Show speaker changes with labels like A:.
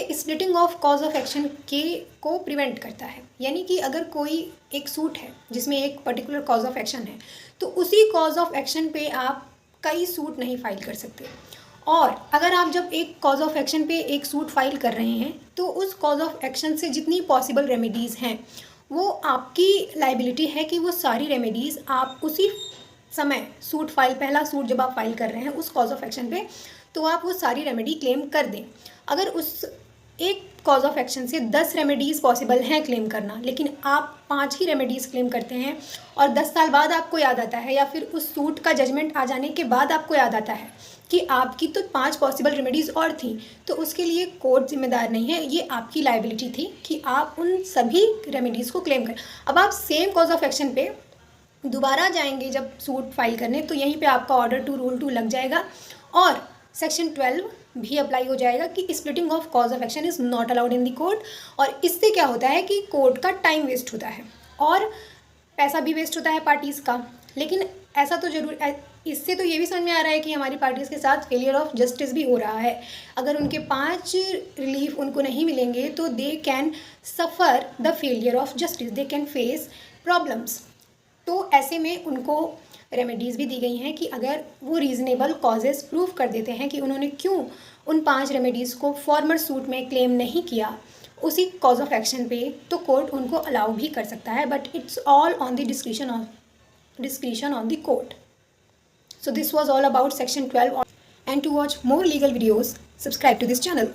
A: ये splitting of cause of action के को प्रिवेंट करता है। यानी कि अगर कोई एक सूट है जिसमें एक पर्टिकुलर कॉज ऑफ एक्शन है, तो उसी कॉज ऑफ एक्शन पे आप कई सूट नहीं फाइल कर सकते। और अगर आप जब एक कॉज ऑफ एक्शन पे एक सूट फाइल कर रहे हैं, तो उस कॉज ऑफ एक्शन से जितनी पॉसिबल रेमेडीज़ हैं, वो आपकी लाइबिलिटी है कि वो सारी रेमेडीज़ आप उसी समय सूट फाइल, पहला सूट जब आप फाइल कर रहे हैं उस कॉज ऑफ एक्शन पे, तो आप वो सारी रेमेडी क्लेम कर दें। अगर उस एक कॉज ऑफ एक्शन से 10 रेमेडीज़ पॉसिबल हैं क्लेम करना, लेकिन आप 5 ही रेमेडीज़ क्लेम करते हैं और 10 साल बाद आपको याद आता है, या फिर उस सूट का जजमेंट आ जाने के बाद आपको याद आता है कि आपकी तो 5 पॉसिबल रेमेडीज़ और थी, तो उसके लिए कोर्ट जिम्मेदार नहीं है। ये आपकी लाइबिलिटी थी कि आप उन सभी रेमेडीज़ को क्लेम करें। अब आप सेम कॉज ऑफ एक्शन पे दोबारा जाएंगे जब सूट फाइल करने, तो यहीं पे आपका ऑर्डर टू रूल 2 लग जाएगा और सेक्शन 12 भी अप्लाई हो जाएगा कि splitting of cause of action is not allowed in the court. और इससे क्या होता है कि कोर्ट का टाइम वेस्ट होता है और पैसा भी वेस्ट होता है पार्टीज़ का। लेकिन ऐसा तो जरूर, इससे तो ये भी समझ में आ रहा है कि हमारी पार्टीज़ के साथ फेलियर ऑफ जस्टिस भी हो रहा है। अगर उनके 5 रिलीफ उनको नहीं मिलेंगे, तो they can suffer the failure of justice, they can face problems. तो ऐसे में उनको रेमेडीज़ भी दी गई हैं कि अगर वो रीज़नेबल कॉजेज़ प्रूव कर देते हैं कि उन्होंने क्यों उन 5 रेमेडीज़ को फॉर्मर सूट में क्लेम नहीं किया उसी कॉज ऑफ एक्शन पे, तो कोर्ट उनको अलाउ भी कर सकता है, but it's all on the discretion on the court. So this was all about section 12, and to watch more legal videos, subscribe to this channel.